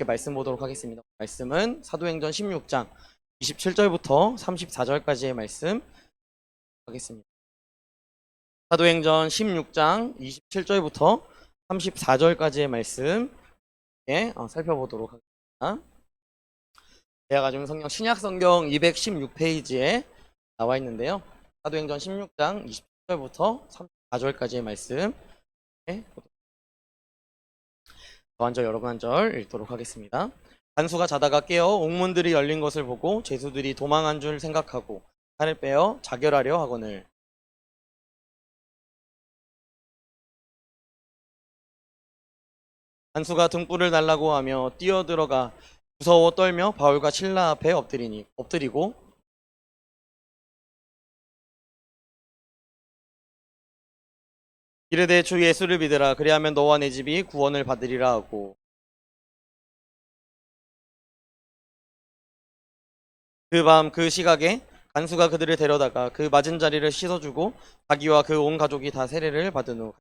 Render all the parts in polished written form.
이렇게 말씀 보도록 하겠습니다. 말씀은 사도행전 16장 27절부터 34절까지의 말씀 하겠습니다. 사도행전 16장 27절부터 34절까지의 말씀 살펴보도록 하겠습니다. 제가 가지고 있는 성경 신약성경 216페이지에 나와 있는데요. 사도행전 16장 27절부터 34절까지의 말씀 한 절 여러분 한 절 읽도록 하겠습니다. 간수가 자다가 깨어 옥문들이 열린 것을 보고 죄수들이 도망한 줄 생각하고 칼을 빼어 자결하려 하거늘 간수가 등불을 달라고 하며 뛰어들어가 무서워 떨며 바울과 실라 앞에 엎드리고 이르되 주 예수를 믿으라. 그리하면 너와 내 집이 구원을 받으리라 하고 그 밤 그 시각에 간수가 그들을 데려다가 그 맞은 자리를 씻어주고 자기와 그 온 가족이 다 세례를 받은 후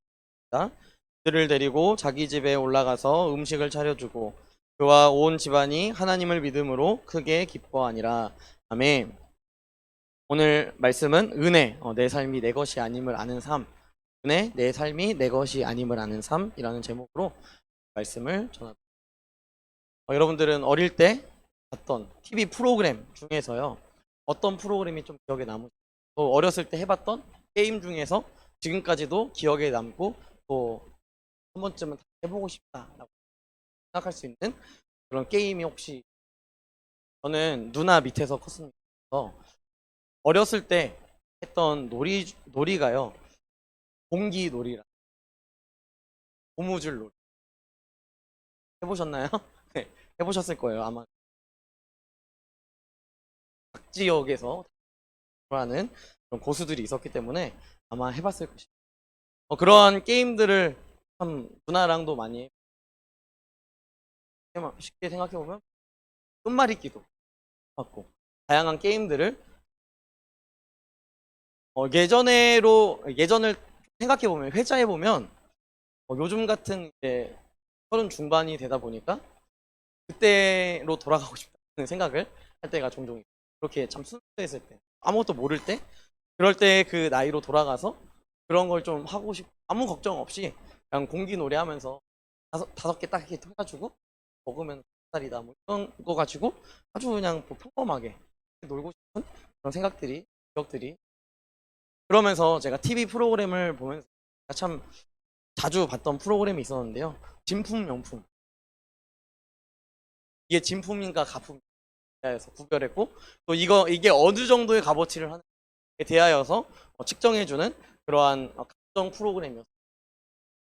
그들을 데리고 자기 집에 올라가서 음식을 차려주고 그와 온 집안이 하나님을 믿음으로 크게 기뻐하니라. 아멘. 오늘 말씀은 은혜, 내 삶이 내 것이 아님을 아는 삶, 은혜, 내 삶이 내 것이 아님을 아는 삶이라는 제목으로 말씀을 전합니다. 여러분들은 어릴 때 봤던 TV 프로그램 중에서요, 어떤 프로그램이 좀 기억에 남으세요? 또 어렸을 때 해봤던 게임 중에서 지금까지도 기억에 남고 또 한 번쯤은 해보고 싶다라고 생각할 수 있는 그런 게임이 혹시? 저는 누나 밑에서 컸습니다. 어렸을 때 했던 놀이가요, 공기놀이라 고무줄 놀이 해보셨나요? 네, 해보셨을 거예요. 아마 각 지역에서 하는 그런 고수들이 있었기 때문에 아마 해봤을 것입니다. 그러한 게임들을 참 누나랑도 많이 쉽게 생각해보면 끝말잇기도 하고 다양한 게임들을 예전을 생각해보면 회자해보면 요즘 같은 이제 30 중반이 되다 보니까 그때로 돌아가고 싶다는 생각을 할 때가 종종 있어요. 그렇게 참 순수했을 때, 아무것도 모를 때, 그럴 때 그 나이로 돌아가서 그런 걸 좀 하고 싶고 아무 걱정 없이 그냥 공기놀이 하면서 다섯 개 딱 이렇게 해가지고 먹으면 살이다 뭐 이런 거 가지고 아주 그냥 평범하게 놀고 싶은 그런 생각들이, 기억들이. 그러면서 제가 TV 프로그램을 보면서 참 자주 봤던 프로그램이 있었는데요. 진품 명품. 이게 진품인가 가품인가에 대해서 구별했고, 또 이게 어느 정도의 값어치를 하는지에 대하여서 측정해주는 그러한 각종 프로그램이었어요.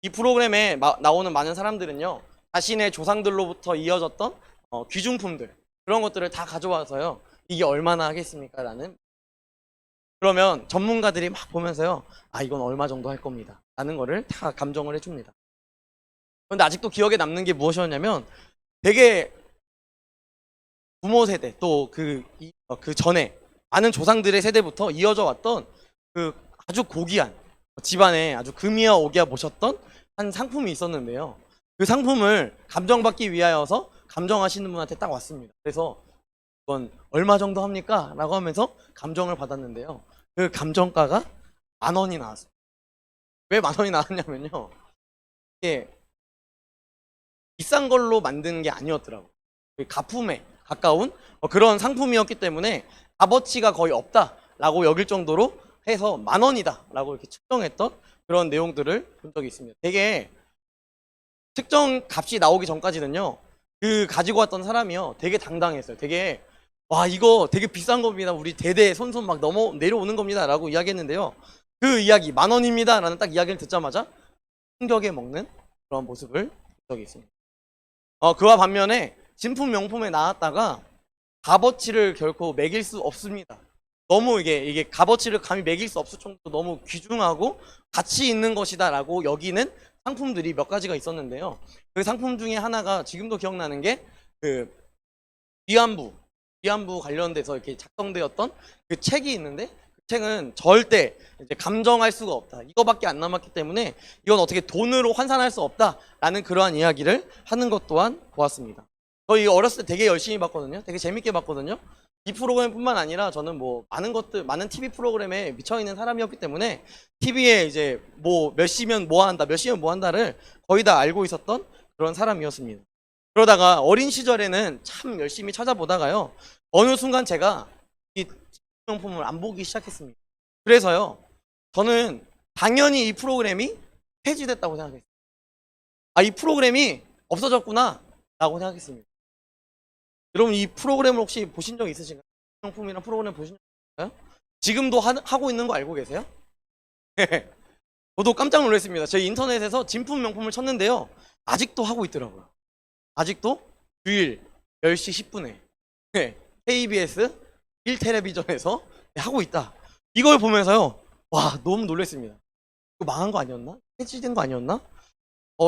이 프로그램에 나오는 많은 사람들은요, 자신의 조상들로부터 이어졌던 귀중품들, 그런 것들을 다 가져와서요, 이게 얼마나 하겠습니까? 라는. 그러면 전문가들이 막 보면서요, 아, 이건 얼마 정도 할 겁니다 라는 거를 다 감정을 해줍니다. 그런데 아직도 기억에 남는 게 무엇이었냐면, 되게 부모 세대 또 그 전에 많은 조상들의 세대부터 이어져 왔던 그 아주 고귀한 집안에 아주 금이야 오기야 모셨던 한 상품이 있었는데요. 그 상품을 감정받기 위하여서 감정하시는 분한테 딱 왔습니다. 그래서 이건 얼마 정도 합니까? 라고 하면서 감정을 받았는데요. 그 감정가가 10,000원이 나왔어요. 왜 10,000원이 나왔냐면요, 이게 비싼 걸로 만든 게 아니었더라고요. 가품에 가까운 그런 상품이었기 때문에 값어치가 거의 없다라고 여길 정도로 해서 10,000원이다 라고 이렇게 측정했던 그런 내용들을 본 적이 있습니다. 되게 특정 값이 나오기 전까지는요, 그 가지고 왔던 사람이요 되게 당당했어요. 되게, 와, 이거 되게 비싼 겁니다, 우리 대대 손손 막 내려오는 겁니다 라고 이야기했는데요, 그 이야기 10,000원입니다 라는 딱 이야기를 듣자마자 충격에 먹는 그런 모습을 본 적이 있습니다. 그와 반면에 진품 명품에 나왔다가 값어치를 결코 매길 수 없습니다. 너무 이게 값어치를 감히 매길 수 없을 정도로 너무 귀중하고 가치 있는 것이다 라고 여기는 상품들이 몇 가지가 있었는데요. 그 상품 중에 하나가 지금도 기억나는 게 그 위안부 관련돼서 이렇게 작성되었던 그 책이 있는데, 그 책은 절대 이제 감정할 수가 없다, 이거밖에 안 남았기 때문에 이건 어떻게 돈으로 환산할 수 없다라는 그러한 이야기를 하는 것 또한 보았습니다. 저희 어렸을 때 되게 열심히 봤거든요. 되게 재밌게 봤거든요. 이 프로그램뿐만 아니라 저는 뭐 많은 TV 프로그램에 미쳐 있는 사람이었기 때문에 TV에 이제 뭐 몇 시면 뭐 한다, 몇 시면 뭐 한다를 거의 다 알고 있었던 그런 사람이었습니다. 그러다가 어린 시절에는 참 열심히 찾아보다가요. 어느 순간 제가 이 명품을 안 보기 시작했습니다. 그래서요. 저는 당연히 이 프로그램이 폐지됐다고 생각했어요. 아, 이 프로그램이 없어졌구나 라고 생각했습니다. 여러분 이 프로그램을 혹시 보신 적 있으신가요? 명품이란 프로그램 보신 적 있으신가요? 지금도 하고 있는 거 알고 계세요? 저도 깜짝 놀랐습니다. 저희 인터넷에서 진품 명품을 쳤는데요. 아직도 하고 있더라고요. 아직도 주일 10시 10분에 KBS 1텔레비전에서 하고 있다. 이걸 보면서요. 와, 너무 놀랐습니다. 이거 망한 거 아니었나? 폐지된 거 아니었나?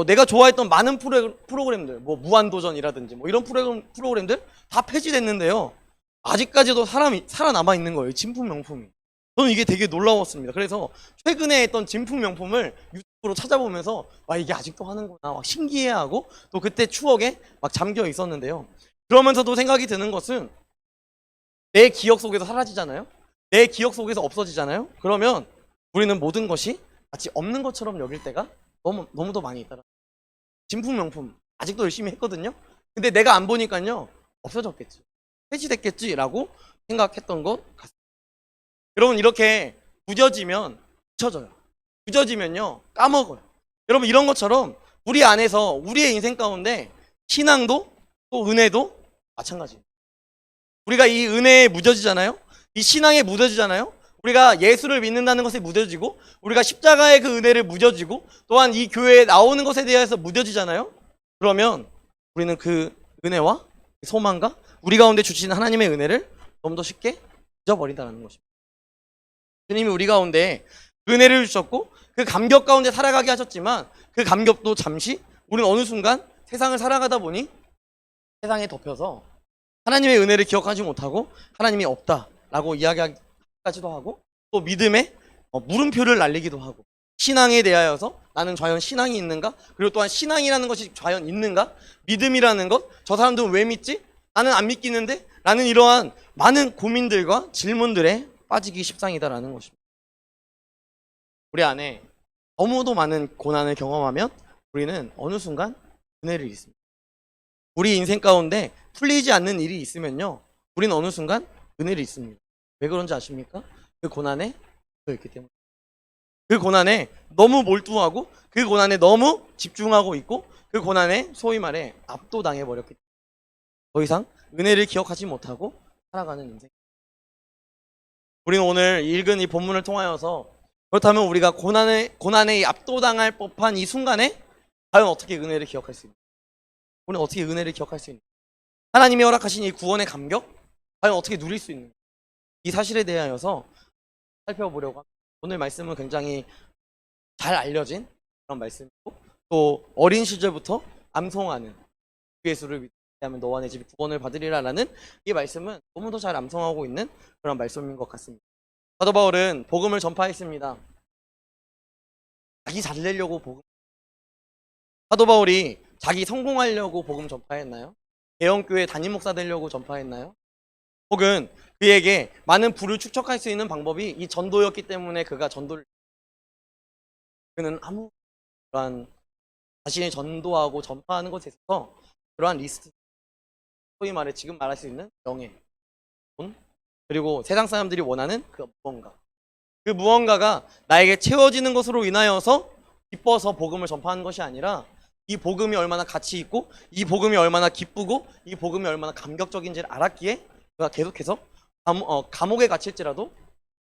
내가 좋아했던 많은 프로그램들, 뭐 무한도전이라든지 뭐 이런 프로그램들 다 폐지됐는데요. 아직까지도 살아남아 있는 거예요. 진품 명품이. 저는 이게 되게 놀라웠습니다. 그래서 최근에 했던 진품 명품을 유튜브로 찾아보면서 와, 이게 아직도 하는구나 막 신기해하고 또 그때 추억에 막 잠겨 있었는데요. 그러면서도 생각이 드는 것은 내 기억 속에서 사라지잖아요. 내 기억 속에서 없어지잖아요. 그러면 우리는 모든 것이 마치 없는 것처럼 여길 때가 너무도 많이 있더라. 진품 명품 아직도 열심히 했거든요. 근데 내가 안 보니까요. 없어졌겠지. 폐지됐겠지라고 생각했던 것 같습니다. 여러분 이렇게 굳어지면 잊혀져요. 굳어지면요. 까먹어요. 여러분 이런 것처럼 우리 안에서 우리의 인생 가운데 신앙도 또 은혜도 마찬가지예요. 우리가 이 은혜에 묻어지잖아요. 이 신앙에 묻어지잖아요. 우리가 예수를 믿는다는 것에 묻어지고 우리가 십자가의 그 은혜를 묻어지고 또한 이 교회에 나오는 것에 대해서 묻어지잖아요. 그러면 우리는 그 은혜와 소망과 우리 가운데 주시는 하나님의 은혜를 너무 더 쉽게 잊어버린다는 것입니다. 주님이 우리 가운데 은혜를 주셨고 그 감격 가운데 살아가게 하셨지만 그 감격도 잠시 우리는 어느 순간 세상을 살아가다 보니 세상에 덮여서 하나님의 은혜를 기억하지 못하고 하나님이 없다라고 이야기하기도 하고 또 믿음에 물음표를 날리기도 하고 신앙에 대하여서 나는 과연 신앙이 있는가? 그리고 또한 신앙이라는 것이 과연 있는가? 믿음이라는 것? 저 사람들은 왜 믿지? 나는 안 믿기는데? 라는 이러한 많은 고민들과 질문들에 빠지기 십상이다라는 것입니다. 우리 안에 너무도 많은 고난을 경험하면 우리는 어느 순간 은혜를 잊습니다. 우리 인생 가운데 풀리지 않는 일이 있으면요. 우리는 어느 순간 은혜를 잊습니다. 왜 그런지 아십니까? 그 고난에 있기 때문에. 그 고난에 너무 몰두하고 그 고난에 너무 집중하고 있고 그 고난에 소위 말해 압도당해 버렸기 때문에 더 이상 은혜를 기억하지 못하고 살아가는 인생. 우리는 오늘 읽은 이 본문을 통하여서 그렇다면 우리가 고난에 압도당할 법한 이 순간에 과연 어떻게 은혜를 기억할 수 있는가? 우리는 어떻게 은혜를 기억할 수 있는가? 하나님이 허락하신 이 구원의 감격 과연 어떻게 누릴 수 있는가? 이 사실에 대하여서 살펴보려고 합니다. 오늘 말씀은 굉장히 잘 알려진 그런 말씀이고 또 어린 시절부터 암송하는 주 예수를 믿으면 너와 내 집이 구원을 받으리라라는 이 말씀은 너무도 잘 암송하고 있는 그런 말씀인 것 같습니다. 사도 바울은 복음을 전파했습니다. 자기 잘 되려고 사도 바울이 자기 성공하려고 복음 전파했나요? 대형교회 담임 목사 되려고 전파했나요? 혹은 그에게 많은 부를 축적할 수 있는 방법이 이 전도였기 때문에 그는 아무 그러한 자신이 전도하고 전파하는 것에 있어서 그러한 리스트, 소위 말해 지금 말할 수 있는 명예, 돈, 그리고 세상 사람들이 원하는 그 무언가가 나에게 채워지는 것으로 인하여서 기뻐서 복음을 전파하는 것이 아니라 이 복음이 얼마나 가치 있고 이 복음이 얼마나 기쁘고 이 복음이 얼마나 감격적인지를 알았기에 그가 계속해서 감옥에 갇힐지라도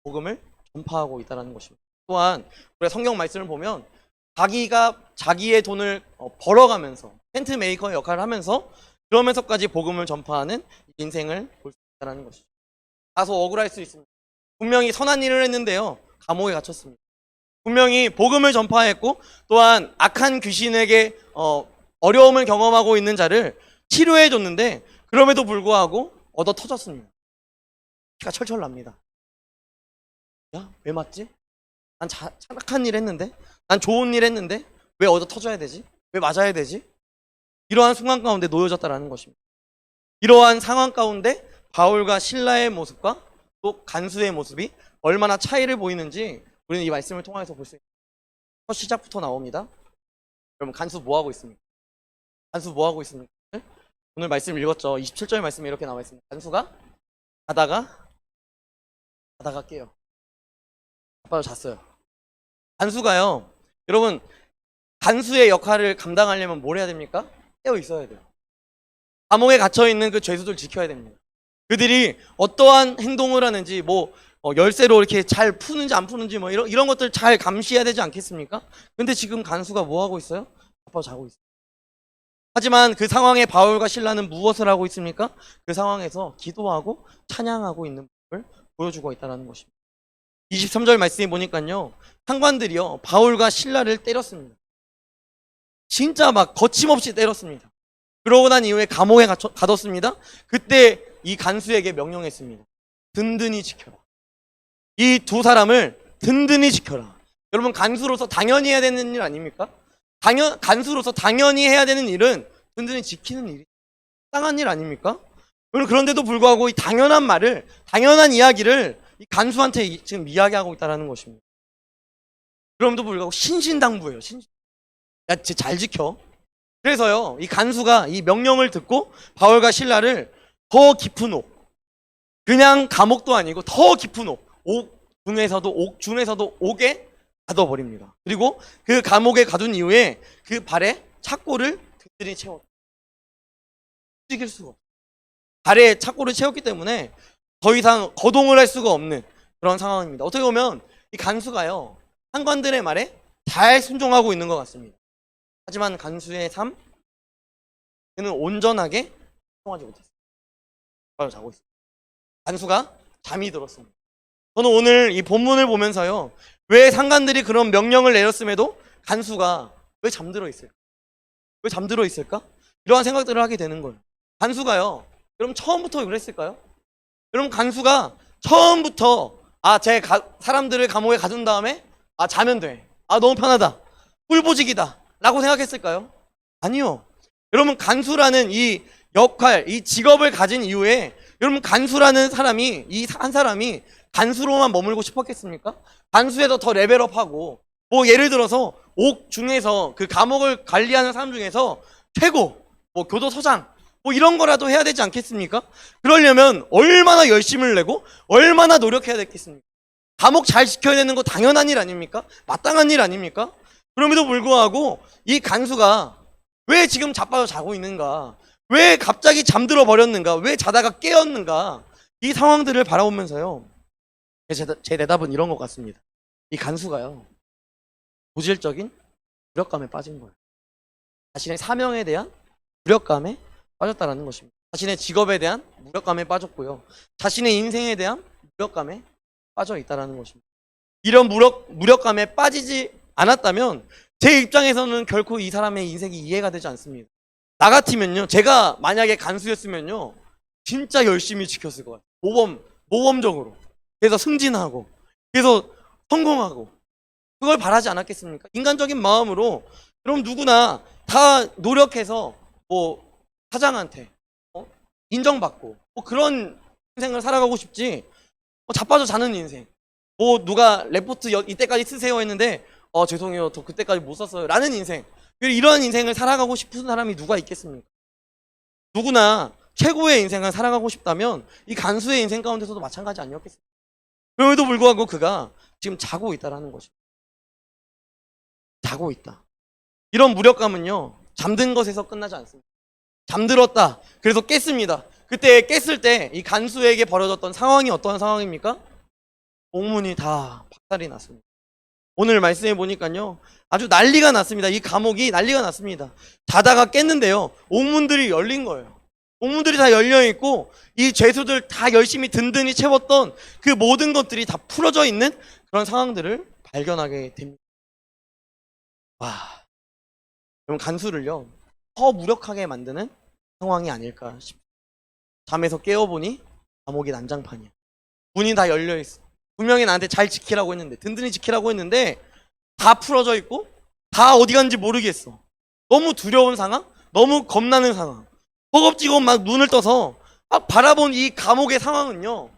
복음을 전파하고 있다는 것입니다. 또한 우리가 성경 말씀을 보면 자기가 자기의 돈을 벌어가면서 텐트 메이커의 역할을 하면서 그러면서까지 복음을 전파하는 인생을 볼 수 있다는 것이죠. 다소 억울할 수 있습니다. 분명히 선한 일을 했는데요. 감옥에 갇혔습니다. 분명히 복음을 전파했고 또한 악한 귀신에게 어려움을 경험하고 있는 자를 치료해 줬는데 그럼에도 불구하고 얻어 터졌습니다. 피가 철철 납니다. 야, 왜 맞지? 난 착한 일 했는데? 난 좋은 일 했는데? 왜 얻어 터져야 되지? 왜 맞아야 되지? 이러한 순간 가운데 놓여졌다라는 것입니다. 이러한 상황 가운데 바울과 실라의 모습과 또 간수의 모습이 얼마나 차이를 보이는지 우리는 이 말씀을 통해서 볼 수 있습니다. 첫 시작부터 나옵니다. 여러분, 간수 뭐 하고 있습니까? 간수 뭐 하고 있습니까? 오늘 말씀 읽었죠. 27절 말씀에 이렇게 나와 있습니다. 간수가 자다가 깨요. 아빠도 잤어요. 간수가요, 여러분, 간수의 역할을 감당하려면 뭘 해야 됩니까? 깨어 있어야 돼요. 감옥에 갇혀 있는 그 죄수들 지켜야 됩니다. 그들이 어떠한 행동을 하는지, 열쇠로 이렇게 잘 푸는지 안 푸는지, 이런 것들 잘 감시해야 되지 않겠습니까? 근데 지금 간수가 뭐 하고 있어요? 아빠가 자고 있어요. 하지만 그 상황에 바울과 실라는 무엇을 하고 있습니까? 그 상황에서 기도하고 찬양하고 있는 모습을 보여주고 있다는 것입니다. 23절 말씀에 보니까요, 상관들이요, 바울과 실라를 때렸습니다. 진짜 막 거침없이 때렸습니다. 그러고 난 이후에 감옥에 가뒀습니다. 그때 이 간수에게 명령했습니다. 든든히 지켜라. 이 두 사람을 든든히 지켜라. 여러분, 간수로서 당연히 해야 되는 일 아닙니까? 간수로서 당연히 해야 되는 일은 든든히 지키는 일이 당한 일 아닙니까? 여러분, 그런데도 불구하고 이 당연한 이야기를 이 간수한테 지금 이야기하고 있다는 것입니다. 그럼에도 불구하고 신신당부예요. 야, 쟤 잘 지켜. 그래서요, 이 간수가 이 명령을 듣고 바울과 실라를 더 깊은 그냥 감옥도 아니고 더 깊은 옥 중에서도 옥에 가둬버립니다. 그리고 그 감옥에 가둔 이후에 그 발에 착고를 그들이 채웠다. 움직일 수가 없어요. 발에 착고를 채웠기 때문에 더 이상 거동을 할 수가 없는 그런 상황입니다. 어떻게 보면 이 간수가요, 상관들의 말에 잘 순종하고 있는 것 같습니다. 하지만 간수의 삶, 그는 온전하게 순종하지 못했어요. 바로 자고 있어요. 간수가 잠이 들었습니다. 저는 오늘 이 본문을 보면서요, 왜 상관들이 그런 명령을 내렸음에도 간수가 왜 잠들어 있을까? 왜 잠들어 있을까? 이러한 생각들을 하게 되는 거예요. 간수가요, 여러분 처음부터 그랬을까요? 여러분, 간수가 처음부터 사람들을 감옥에 가둔 다음에 자면 돼. 너무 편하다. 꿀보직이다. 라고 생각했을까요? 아니요. 여러분, 간수라는 이 역할, 이 직업을 가진 이후에 여러분, 간수라는 사람이, 한 사람이 간수로만 머물고 싶었겠습니까? 간수에서 더 레벨업하고, 예를 들어서 옥 중에서 그 감옥을 관리하는 사람 중에서 최고, 교도소장, 이런 거라도 해야 되지 않겠습니까? 그러려면 얼마나 열심을 내고 얼마나 노력해야 되겠습니까? 감옥 잘 지켜야 되는 거 당연한 일 아닙니까? 마땅한 일 아닙니까? 그럼에도 불구하고 이 간수가 왜 지금 자빠져 자고 있는가? 왜 갑자기 잠들어 버렸는가? 왜 자다가 깨었는가? 이 상황들을 바라보면서요, 제 대답은 이런 것 같습니다. 이 간수가요, 고질적인 무력감에 빠진 거예요. 자신의 사명에 대한 무력감에 빠졌다라는 것입니다. 자신의 직업에 대한 무력감에 빠졌고요, 자신의 인생에 대한 무력감에 빠져 있다라는 것입니다. 이런 무력감에 빠지지 않았다면 제 입장에서는 결코 이 사람의 인생이 이해가 되지 않습니다. 나 같으면요, 제가 만약에 간수였으면요, 진짜 열심히 지켰을 것 같아요. 모범적으로. 그래서 승진하고, 그래서 성공하고, 그걸 바라지 않았겠습니까? 인간적인 마음으로 여러분 누구나 다 노력해서 사장한테 인정받고 그런 인생을 살아가고 싶지, 자빠져 자는 인생, 누가 레포트 이때까지 쓰세요 했는데 죄송해요, 저 그때까지 못 썼어요 라는 인생, 이런 인생을 살아가고 싶은 사람이 누가 있겠습니까? 누구나 최고의 인생을 살아가고 싶다면 이 간수의 인생 가운데서도 마찬가지 아니었겠습니까? 그럼에도 불구하고 그가 지금 자고 있다라는 것입니다. 자고 있다. 이런 무력감은요, 잠든 것에서 끝나지 않습니다. 잠들었다. 그래서 깼습니다. 그때 깼을 때 이 간수에게 벌어졌던 상황이 어떤 상황입니까? 옥문이 다 박살이 났습니다. 오늘 말씀해 보니까요, 아주 난리가 났습니다. 이 감옥이 난리가 났습니다. 자다가 깼는데요, 옥문들이 열린 거예요. 옥문들이 다 열려 있고 이 죄수들 다 열심히 든든히 채웠던 그 모든 것들이 다 풀어져 있는 그런 상황들을 발견하게 됩니다. 와, 그럼 간수를요, 더 무력하게 만드는 상황이 아닐까 싶습니다. 잠에서 깨어보니 감옥이 난장판이야. 문이 다 열려있어. 분명히 나한테 잘 지키라고 했는데, 든든히 지키라고 했는데 다 풀어져 있고 다 어디 갔는지 모르겠어. 너무 두려운 상황, 너무 겁나는 상황. 허겁지겁 막 눈을 떠서 막 바라본 이 감옥의 상황은요,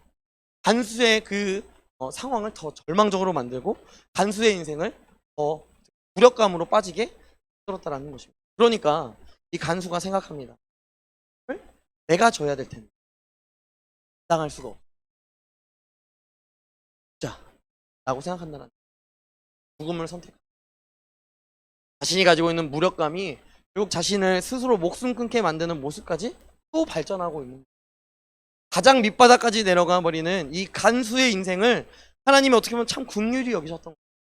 간수의 그 상황을 더 절망적으로 만들고 간수의 인생을 더 무력감으로 빠지게 만들었다라는 것입니다. 그러니까 이 간수가 생각합니다. 내가 져야 될 텐데 당할 수가 없자 라고 생각한다는 죽음을 선택. 자신이 가지고 있는 무력감이 결국 자신을 스스로 목숨 끊게 만드는 모습까지 또 발전하고 있는, 가장 밑바닥까지 내려가 버리는 이 간수의 인생을 하나님이 어떻게 보면 참 긍휼히 여기셨던,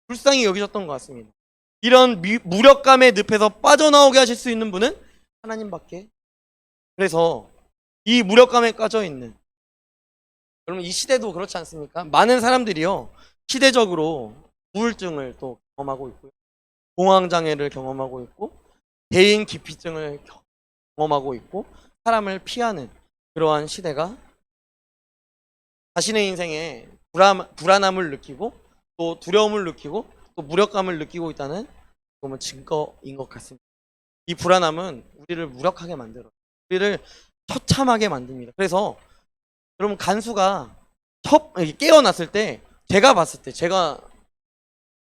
불쌍히 여기셨던 것 같습니다. 이런 무력감의 늪에서 빠져나오게 하실 수 있는 분은 하나님밖에. 그래서 이 무력감에 빠져 있는, 여러분 이 시대도 그렇지 않습니까? 많은 사람들이요, 시대적으로 우울증을 또 경험하고 있고요, 공황장애를 경험하고 있고, 대인 기피증을 경험하고 있고, 사람을 피하는 그러한 시대가 자신의 인생에 불안함을 느끼고 또 두려움을 느끼고 또 무력감을 느끼고 있다는 그런 증거인 것 같습니다. 이 불안함은 우리를 무력하게 만들어요. 우리를 처참하게 만듭니다. 그래서 여러분 간수가 깨어났을 때, 제가 봤을 때, 제가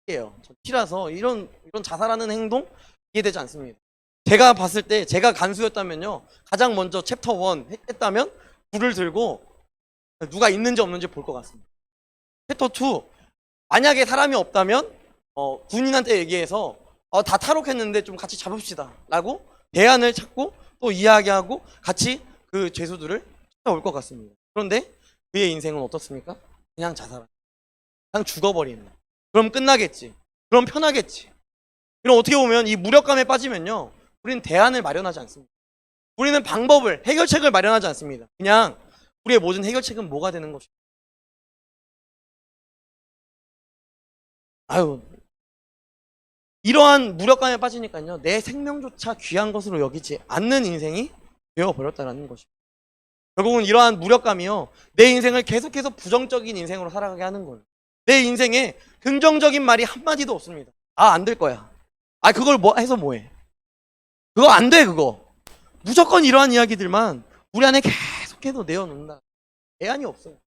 T예요. 저 T라서 이런 자살하는 행동 이해되지 않습니다. 제가 봤을 때, 제가 간수였다면요, 가장 먼저 챕터 1 했다면 불을 들고 누가 있는지 없는지 볼 것 같습니다. 챕터 2, 만약에 사람이 없다면 군인한테 얘기해서 다 탈옥했는데 좀 같이 잡읍시다 라고 대안을 찾고 또 이야기하고 같이 그 죄수들을 찾아올 것 같습니다. 그런데 그의 인생은 어떻습니까? 그냥 자살한, 그냥 죽어버리는. 그럼 끝나겠지, 그럼 편하겠지. 그럼 어떻게 보면 이 무력감에 빠지면요, 우리는 대안을 마련하지 않습니다. 우리는 방법을, 해결책을 마련하지 않습니다. 그냥 우리의 모든 해결책은 뭐가 되는 것입니다. 이러한 무력감에 빠지니까요, 내 생명조차 귀한 것으로 여기지 않는 인생이 되어버렸다는 것입니다. 결국은 이러한 무력감이요, 내 인생을 계속해서 부정적인 인생으로 살아가게 하는 거예요. 내 인생에 긍정적인 말이 한마디도 없습니다. 안 될 거야. 그걸 뭐 해서 뭐해. 그거 안 돼, 그거. 무조건 이러한 이야기들만 우리 안에 계속해서 내어놓는다. 대안이 없어요.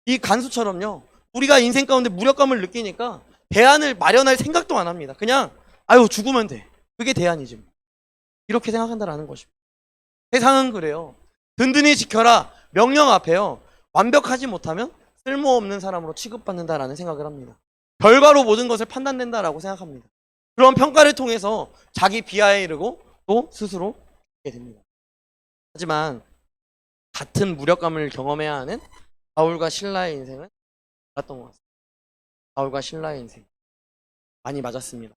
이 간수처럼요, 우리가 인생 가운데 무력감을 느끼니까 대안을 마련할 생각도 안 합니다. 그냥 죽으면 돼. 그게 대안이지. 이렇게 생각한다라는 것입니다. 세상은 그래요. 든든히 지켜라 명령 앞에요, 완벽하지 못하면 쓸모없는 사람으로 취급받는다라는 생각을 합니다. 결과로 모든 것을 판단된다라고 생각합니다. 그런 평가를 통해서 자기 비하에 이르고 또 스스로 죽게 됩니다. 하지만 같은 무력감을 경험해야 하는 바울과 실라의 인생은 달랐던 것 같습니다. 바울과 실라의 인생 많이 맞았습니다.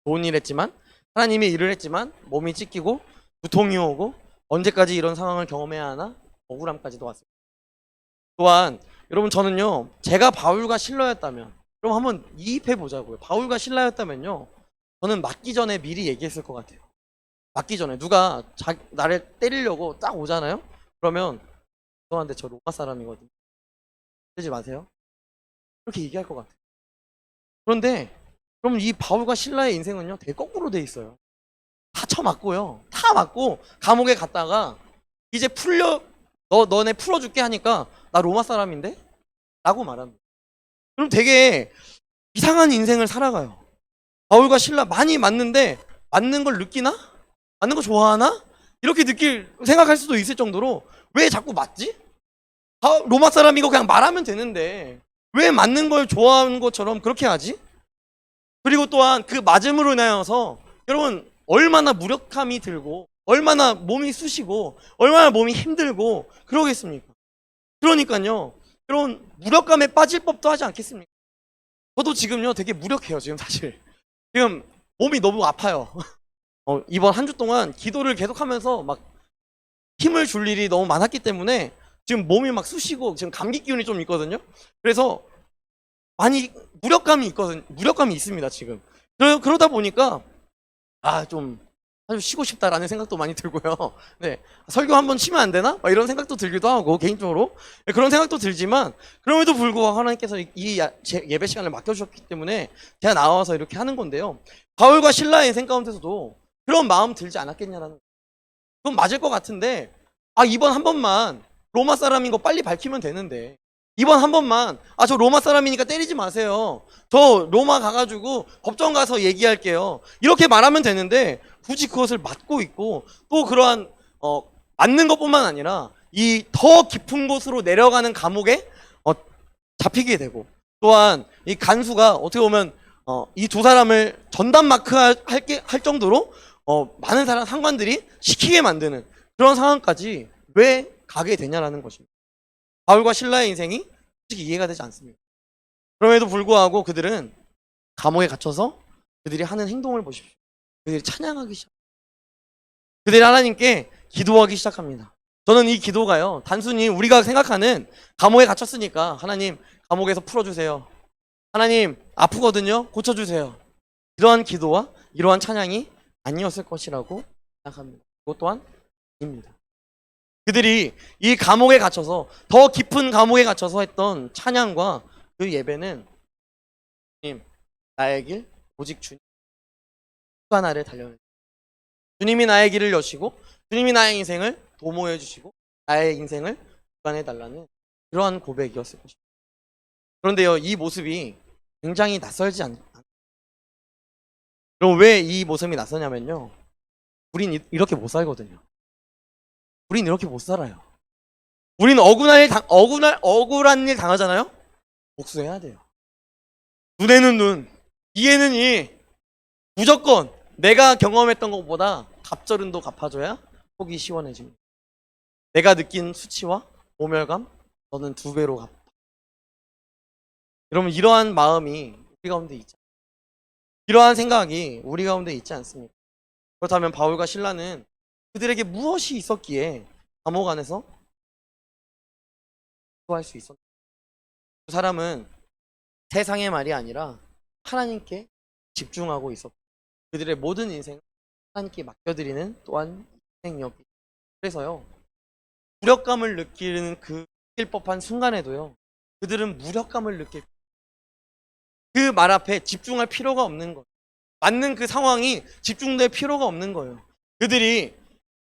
좋은 일 했지만, 하나님의 일을 했지만 몸이 찢기고 두통이 오고, 언제까지 이런 상황을 경험해야 하나 억울함까지도 왔습니다. 또한 여러분, 저는요, 제가 바울과 실라였다면, 그럼 한번 이입해 보자고요. 바울과 실라였다면요, 저는 맞기 전에 미리 얘기했을 것 같아요. 맞기 전에 누가 나를 때리려고 딱 오잖아요. 그러면 죄송한데 저 로마 사람이거든요, 그러지 마세요. 그렇게 얘기할 것 같아요. 그런데 그럼 이 바울과 실라의 인생은요, 되게 거꾸로 돼 있어요. 다 쳐맞고요, 다 맞고 감옥에 갔다가 이제 너네 풀어줄게 하니까 나 로마 사람인데? 라고 말합니다. 그럼 되게 이상한 인생을 살아가요. 바울과 실라 많이 맞는데 맞는 걸 느끼나? 맞는 거 좋아하나? 이렇게 생각할 수도 있을 정도로 왜 자꾸 맞지? 로마 사람이고 그냥 말하면 되는데 왜 맞는 걸 좋아하는 것처럼 그렇게 하지? 그리고 또한 그 맞음으로 인하여서 여러분 얼마나 무력함이 들고 얼마나 몸이 쑤시고 얼마나 몸이 힘들고 그러겠습니까? 그러니까요, 여러분 무력감에 빠질 법도 하지 않겠습니까? 저도 지금요 되게 무력해요. 지금 사실 지금 몸이 너무 아파요. 이번 한 주 동안 기도를 계속하면서 막 힘을 줄 일이 너무 많았기 때문에 지금 몸이 막 쑤시고 지금 감기 기운이 좀 있거든요. 그래서 많이 무력감이 있습니다 지금. 그러다 보니까 좀 아주 쉬고 싶다라는 생각도 많이 들고요. 네, 설교 한번 치면 안 되나? 이런 생각도 들기도 하고 개인적으로 그런 생각도 들지만, 그럼에도 불구하고 하나님께서 이 예배 시간을 맡겨주셨기 때문에 제가 나와서 이렇게 하는 건데요. 바울과 실라의 인생 가운데서도 그런 마음 들지 않았겠냐라는. 그건 맞을 것 같은데, 이번 한 번만 로마 사람인 거 빨리 밝히면 되는데, 이번 한 번만, 저 로마 사람이니까 때리지 마세요. 저 로마 가가지고 법정 가서 얘기할게요. 이렇게 말하면 되는데, 굳이 그것을 막고 있고, 또 그러한, 맞는 것뿐만 아니라, 이 더 깊은 곳으로 내려가는 감옥에, 잡히게 되고, 또한 이 간수가 어떻게 보면, 이 두 사람을 전담 마크 할 정도로, 많은 사람, 상관들이 시키게 만드는 그런 상황까지 왜 가게 되냐라는 것입니다. 바울과 실라의 인생이 솔직히 이해가 되지 않습니다. 그럼에도 불구하고 그들은 감옥에 갇혀서 그들이 하는 행동을 보십시오. 그들이 찬양하기 시작. 그들이 하나님께 기도하기 시작합니다. 저는 이 기도가요, 단순히 우리가 생각하는 감옥에 갇혔으니까 하나님 감옥에서 풀어주세요. 하나님 아프거든요. 고쳐주세요. 이러한 기도와 이러한 찬양이 아니었을 것이라고 생각합니다. 그것 또한 아닙니다. 그들이 이 감옥에 갇혀서, 더 깊은 감옥에 갇혀서 했던 찬양과 그 예배는, 주님 나의 길 오직 주님 주가 나를 달려내, 주님이 나의 길을 여시고 주님이 나의 인생을 도모해 주시고 나의 인생을 주관해 달라는 그러한 고백이었을 것입니다. 그런데요, 이 모습이 굉장히 낯설지 않습니다. 그럼 왜 이 모습이 낯서냐면요, 우린 이렇게 못 살거든요. 우린 이렇게 못 살아요. 우린 억울한 일 당하잖아요? 복수해야 돼요. 눈에는 눈, 이에는 이. 무조건 내가 경험했던 것보다 갑절은도 갚아줘야 속이 시원해집니다. 내가 느낀 수치와 모멸감, 너는 2배로 갚아. 여러분, 이러한 마음이 우리 가운데 있지, 이러한 생각이 우리 가운데 있지 않습니까? 그렇다면 바울과 실라는 그들에게 무엇이 있었기에 감옥 안에서 기도할 수 있었나? 그 사람은 세상의 말이 아니라 하나님께 집중하고 있었고, 그들의 모든 인생을 하나님께 맡겨드리는 또한 인생이었기. 그래서요, 무력감을 느끼는 느낄 법한 순간에도요, 그들은 무력감을 느낄, 그 말 앞에 집중할 필요가 없는 거예요. 맞는 그 상황이 집중될 필요가 없는 거예요. 그들이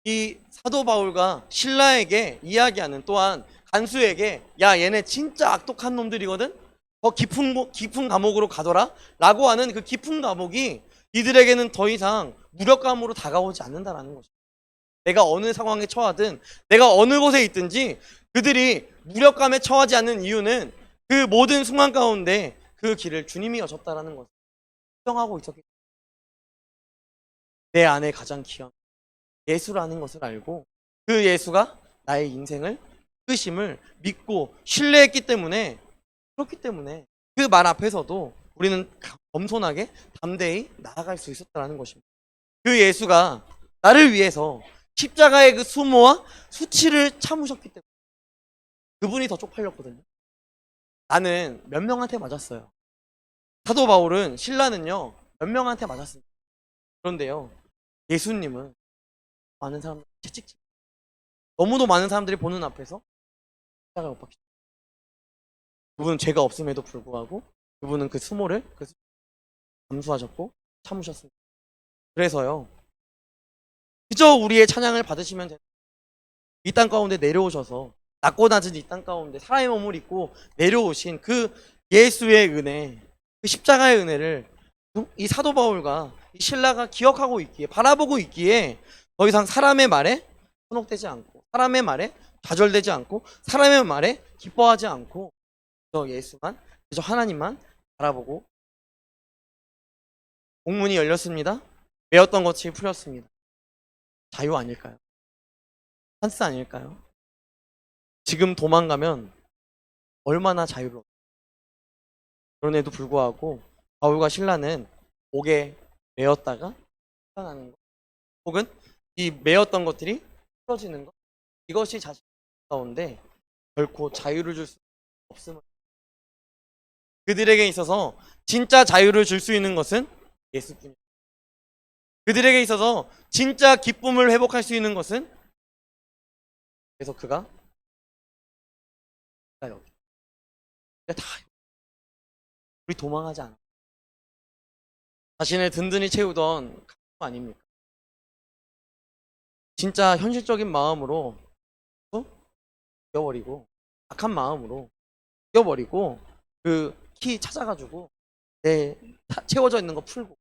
이 사도 바울과 신라에게 이야기하는, 또한 간수에게, 야 얘네 진짜 악독한 놈들이거든, 더 깊은 감옥으로 가더라 라고 하는 그 깊은 감옥이 이들에게는 더 이상 무력감으로 다가오지 않는다라는 거죠. 내가 어느 상황에 처하든, 내가 어느 곳에 있든지 그들이 무력감에 처하지 않는 이유는 그 모든 순간 가운데 그 길을 주님이 여셨다라는 것을 인정하고 있었기 때문에, 내 안에 가장 귀한 예수라는 것을 알고 그 예수가 나의 인생을 이끄심을 믿고 신뢰했기 때문에, 그렇기 때문에 그 말 앞에서도 우리는 겸손하게 담대히 나아갈 수 있었다는 것입니다. 그 예수가 나를 위해서 십자가의 그 수모와 수치를 참으셨기 때문에 그분이 더 쪽팔렸거든요. 나는 몇 명한테 맞았어요. 사도 바울은, 신라는요 몇 명한테 맞았습니다. 그런데요, 예수님은 많은 사람들 채찍질, 너무도 많은 사람들이 보는 앞에서 십자가에 못 박히셨어요. 그분은 죄가 없음에도 불구하고 그분은 그 수모를 감수하셨고 참으셨습니다. 그래서요, 그저 우리의 찬양을 받으시면 됩니다. 이 땅 가운데 내려오셔서, 낮고 낮은 이 땅 가운데 사람의 몸을 입고 내려오신 그 예수의 은혜, 그 십자가의 은혜를 이 사도 바울과 이 신라가 기억하고 있기에, 바라보고 있기에 더 이상 사람의 말에 현혹되지 않고, 사람의 말에 좌절되지 않고, 사람의 말에 기뻐하지 않고, 그저 예수만, 그저 하나님만 바라보고, 공문이 열렸습니다. 외웠던 것이 풀렸습니다. 자유 아닐까요? 찬스 아닐까요? 지금 도망가면 얼마나 자유로워. 그런데도 불구하고 바울과 신라는 옥에 매였다가 풀려나는 것, 혹은 이 매였던 것들이 풀어지는 것, 이것이 자신 가운데 결코 자유를 줄 수 없음을, 그들에게 있어서 진짜 자유를 줄 수 있는 것은 예수뿐입니다. 그들에게 있어서 진짜 기쁨을 회복할 수 있는 것은, 그래서 그가 여기, 다 우리 도망하지 않아. 자신을 든든히 채우던 가족 아닙니까? 진짜 현실적인 마음으로 죽여버리고, 악한 마음으로 죽여버리고, 그 키 찾아가지고 내 채워져 있는 거 풀고,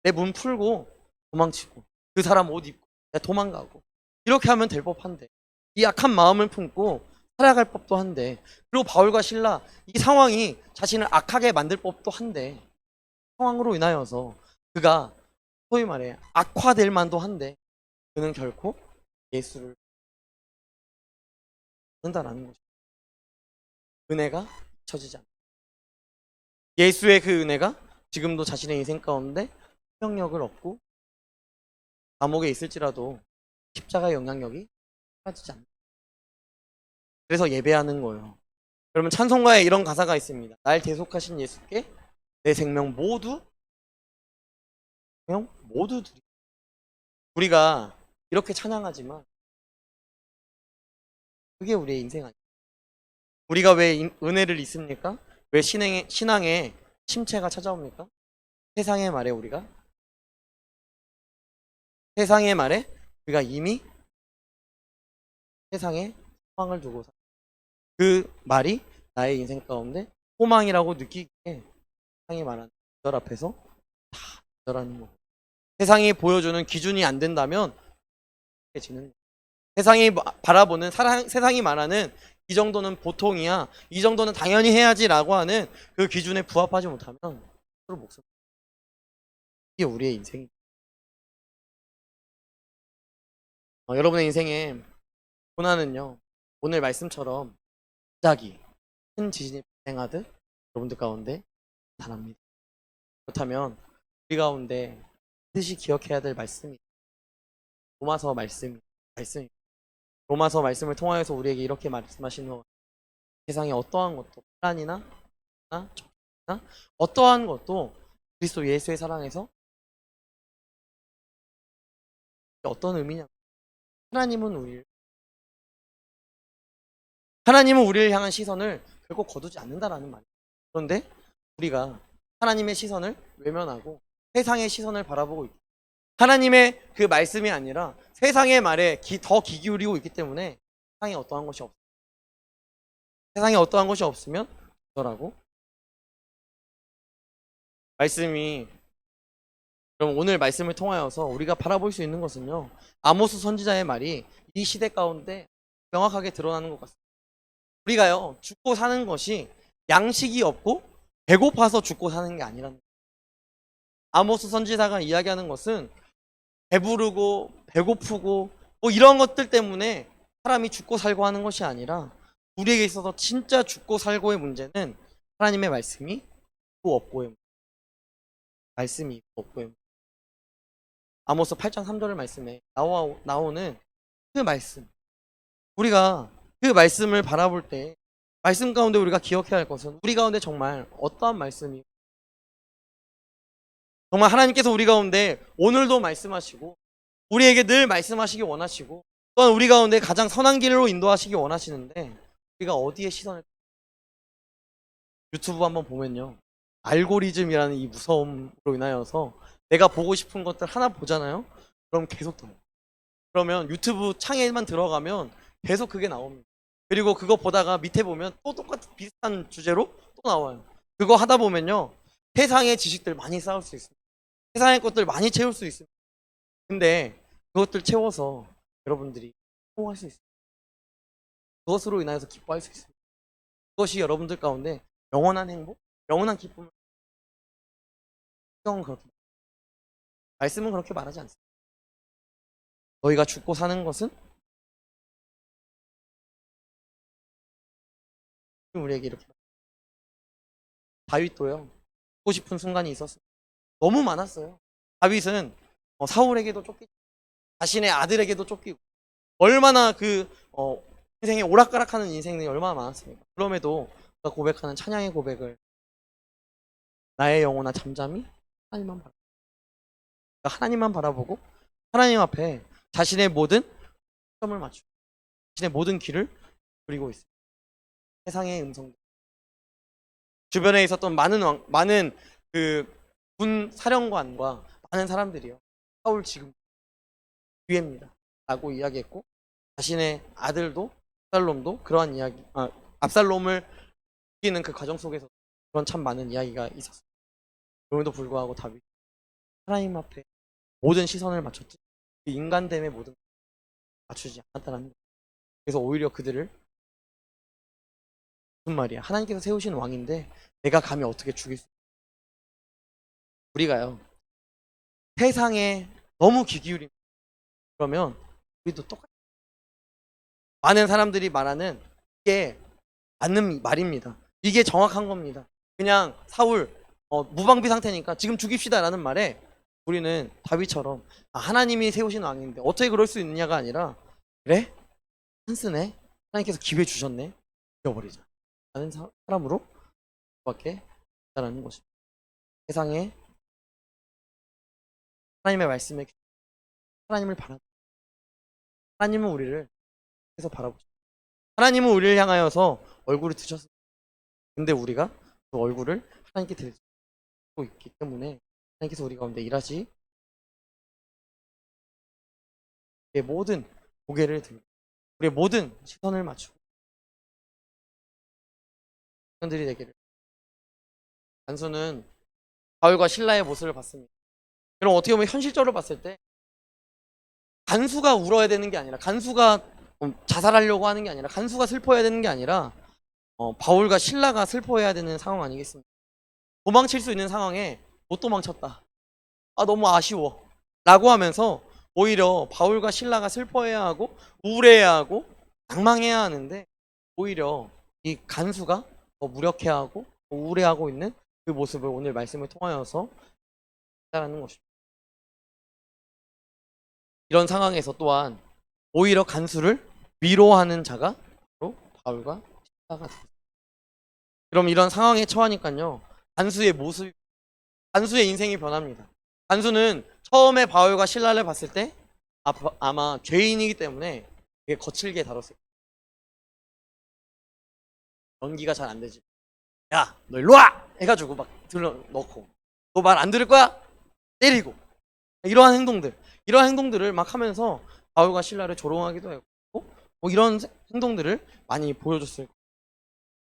내 문 풀고 도망치고, 그 사람 옷 입고 내가 도망가고, 이렇게 하면 될 법한데, 이 악한 마음을 품고 살아갈 법도 한데, 그리고 바울과 신라 이 상황이 자신을 악하게 만들 법도 한데, 상황으로 인하여서 그가 소위 말해 악화될 만도 한데, 그는 결코 예수를 믿는다라는 거죠. 은혜가 잊혀지지 않는다. 예수의 그 은혜가 지금도 자신의 인생 가운데 영향력을 얻고, 감옥에 있을지라도 십자가의 영향력이 사라지지 않는다. 그래서 예배하는 거예요. 그러면 찬송가에 이런 가사가 있습니다. 날 대속하신 예수께 내 생명 모두 드리. 우리가 이렇게 찬양하지만 그게 우리의 인생 아니에요. 우리가 왜 은혜를 잊습니까? 왜 신앙에 침체가 찾아옵니까? 세상의 말에 우리가 이미 세상에 소망을 두고 그 말이 나의 인생 가운데 소망이라고 느끼기에 세상이 말하는 기절 앞에서 다 기절하는 거고, 세상이 보여주는 기준이 안 된다면 지는, 세상이 바라보는 세상이 말하는 이 정도는 보통이야, 이 정도는 당연히 해야지라고 하는 그 기준에 부합하지 못하면 서로 목숨. 이게 우리의 인생이. 여러분의 인생에 고난은요, 오늘 말씀처럼 갑자기 큰 지진이 발생하듯 여러분들 가운데 나타납니다. 그렇다면 우리 가운데 반드시 기억해야 될 말씀이 로마서 말씀입니다. 로마서 말씀을 통하여서 우리에게 이렇게 말씀하시는 것 같아요. 세상에 어떠한 것도 환난이나 적이나 어떠한 것도 그리스도 예수의 사랑에서 어떤 의미냐? 하나님은 우리를 향한 시선을 결코 거두지 않는다라는 말이에요. 그런데 우리가 하나님의 시선을 외면하고 세상의 시선을 바라보고 있고, 하나님의 그 말씀이 아니라 세상의 말에 더 귀 기울이고 있기 때문에 세상에 어떠한 것이 없으면 거절하고, 말씀이, 그럼 오늘 말씀을 통하여서 우리가 바라볼 수 있는 것은요, 아모스 선지자의 말이 이 시대 가운데 명확하게 드러나는 것 같습니다. 우리가요, 죽고 사는 것이 양식이 없고 배고파서 죽고 사는 게 아니라는 거예요. 아모스 선지자가 이야기하는 것은 배부르고 배고프고 뭐 이런 것들 때문에 사람이 죽고 살고 하는 것이 아니라, 우리에게 있어서 진짜 죽고 살고의 문제는 하나님의 말씀이 있고 없고의 문제. 말씀이 있고 없고의 문제. 아모스 8장 3절의 말씀에 나오는 그 말씀, 우리가 그 말씀을 바라볼 때 말씀 가운데 우리가 기억해야 할 것은, 우리 가운데 정말 어떠한 말씀이, 정말 하나님께서 우리 가운데 오늘도 말씀하시고 우리에게 늘 말씀하시기 원하시고, 또한 우리 가운데 가장 선한 길로 인도하시기 원하시는데, 우리가 어디에 시선을, 유튜브 한번 보면요, 알고리즘이라는 이 무서움으로 인하여서 내가 보고 싶은 것들 하나 보잖아요. 그럼 계속 떠요. 그러면 유튜브 창에만 들어가면 계속 그게 나옵니다. 그리고 그거 보다가 밑에 보면 또 똑같은 비슷한 주제로 또 나와요. 그거 하다 보면요, 세상의 지식들 많이 쌓을 수 있습니다. 세상의 것들 많이 채울 수 있습니다. 근데 그것들 채워서 여러분들이 성공할 수 있습니다. 그것으로 인하여서 기뻐할 수 있습니다. 그것이 여러분들 가운데 영원한 행복, 영원한 기쁨을, 성경은 그렇게, 말씀은 그렇게 말하지 않습니다. 너희가 죽고 사는 것은, 우리에게 이렇게, 다윗도요, 죽고 싶은 순간이 있었어요. 너무 많았어요. 다윗은 사울에게도 쫓기고 자신의 아들에게도 쫓기고, 얼마나 인생에 오락가락하는 인생이 얼마나 많았습니까? 그럼에도 그가 고백하는 찬양의 고백을, 나의 영혼아 잠잠히 하나님만 바라, 그러니까 하나님만 바라보고 하나님 앞에 자신의 모든 초점을 맞추고 자신의 모든 길을 그리고 있습니다. 세상의 음성, 주변에 있었던 많은 군 사령관과 많은 사람들이요, 사울 지금 뒤입니다. 라고 이야기했고, 자신의 아들도 압살롬도 그러한 이야기, 압살롬을 죽이는 그 과정 속에서 그런 참 많은 이야기가 있었어요. 그럼에도 불구하고 다윗 하나님 앞에 모든 시선을 맞췄지 그 인간됨의 모든 걸 맞추지 않았다는 거예요. 그래서 오히려 그들을, 무슨 말이야, 하나님께서 세우신 왕인데 내가 감히 어떻게 죽일 수 있어. 우리가요 세상에 너무 귀 기울이면 그러면 우리도 똑같아요. 많은 사람들이 말하는 이게 맞는 말입니다. 이게 정확한 겁니다. 그냥 사울 무방비 상태니까 지금 죽입시다 라는 말에 우리는 다윗처럼 하나님이 세우신 왕인데 어떻게 그럴 수 있느냐가 아니라, 그래? 찬스네? 하나님께서 기회 주셨네? 죽여버리자 라는 사람으로 밖에 없다는 것입니다. 세상에 하나님의 말씀에 하나님을 바라, 하나님은 우리를 계속 바라보죠. 하나님은 우리를 향하여서 얼굴을 드셨습니다. 근데 우리가 그 얼굴을 하나님께 들고 있기 때문에 하나님께서 우리 가운데 일하시, 우리의 모든 고개를 들고 우리의 모든 시선을 맞추고 시선들이 되기를. 단수는 바울과 신라의 모습을 봤습니다. 그럼 어떻게 보면 현실적으로 봤을 때 간수가 울어야 되는 게 아니라, 간수가 자살하려고 하는 게 아니라, 간수가 슬퍼해야 되는 게 아니라 바울과 신라가 슬퍼해야 되는 상황 아니겠습니까? 도망칠 수 있는 상황에 못 도망쳤다. 너무 아쉬워 라고 하면서 오히려 바울과 신라가 슬퍼해야 하고 우울해야 하고 낭망해야 하는데, 오히려 이 간수가 더 무력해하고 우울해하고 있는 그 모습을 오늘 말씀을 통하여서 따라는 것입니다. 이런 상황에서 또한 오히려 간수를 위로하는 자가 바로 바울과 신라가 됩니다. 그럼 이런 상황에 처하니까요, 간수의 모습, 간수의 인생이 변합니다. 간수는 처음에 바울과 신라를 봤을 때 아마 죄인이기 때문에 되게 거칠게 다뤘어요. 연기가 잘 안 되지. 야, 너 일로 와! 해가지고 막 들러 넣고, 너 말 안 들을 거야? 때리고. 이러한 행동들을 막 하면서 바울과 신라를 조롱하기도 했고, 뭐 이런 행동들을 많이 보여줬어요.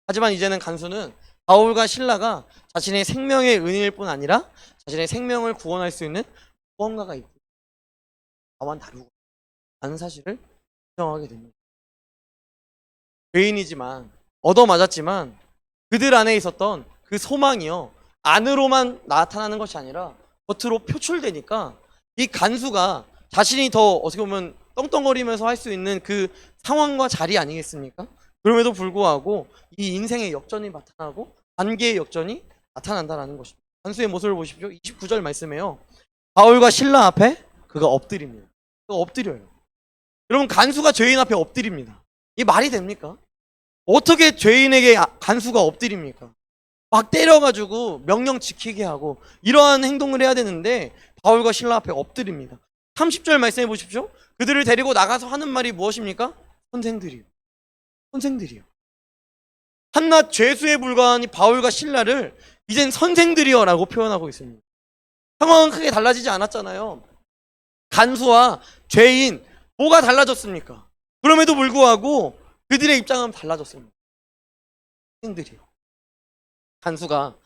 하지만 이제는 간수는 바울과 신라가 자신의 생명의 은인일 뿐 아니라 자신의 생명을 구원할 수 있는 무언가가 있고 나와는 다르고 하는 사실을 인정하게 됩니다. 죄인이지만 얻어맞았지만 그들 안에 있었던 그 소망이요, 안으로만 나타나는 것이 아니라 겉으로 표출되니까 이 간수가 자신이 더 어떻게 보면 떵떵거리면서 할 수 있는 그 상황과 자리 아니겠습니까? 그럼에도 불구하고 이 인생의 역전이 나타나고 관계의 역전이 나타난다는 것입니다. 간수의 모습을 보십시오. 29절 말씀에요, 바울과 신라 앞에 그가 엎드립니다. 그가 엎드려요. 여러분, 간수가 죄인 앞에 엎드립니다. 이게 말이 됩니까? 어떻게 죄인에게 간수가 엎드립니까? 막 때려가지고 명령 지키게 하고 이러한 행동을 해야 되는데 바울과 신라 앞에 엎드립니다. 30절 말씀해 보십시오. 그들을 데리고 나가서 하는 말이 무엇입니까? 선생들이요. 선생들이요. 한낱 죄수에 불과한 이 바울과 신라를 이젠 선생들이요 라고 표현하고 있습니다. 상황은 크게 달라지지 않았잖아요. 간수와 죄인, 뭐가 달라졌습니까? 그럼에도 불구하고 그들의 입장은 달라졌습니다. 선생들이요. 간수가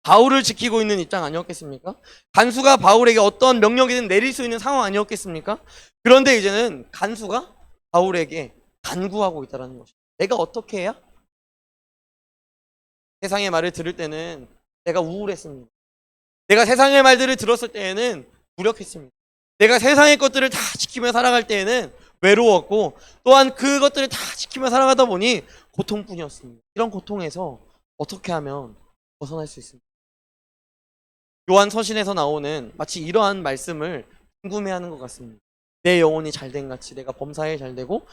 바울을 지키고 있는 입장 아니었겠습니까? 간수가 바울에게 어떤 명령이든 내릴 수 있는 상황 아니었겠습니까? 그런데 이제는 간수가 바울에게 간구하고 있다는 것입니다. 내가 어떻게 해야? 세상의 말을 들을 때는 내가 우울했습니다. 내가 세상의 말들을 들었을 때에는 무력했습니다. 내가 세상의 것들을 다 지키며 살아갈 때에는 외로웠고, 또한 그것들을 다 지키며 살아가다 보니 고통뿐이었습니다. 이런 고통에서 어떻게 하면 벗어날 수 있습니까? 요한 서신에서 나오는 마치 이러한 말씀을 궁금해하는 것 같습니다. 내 영혼이 잘된 같이 내가 범사에 잘되고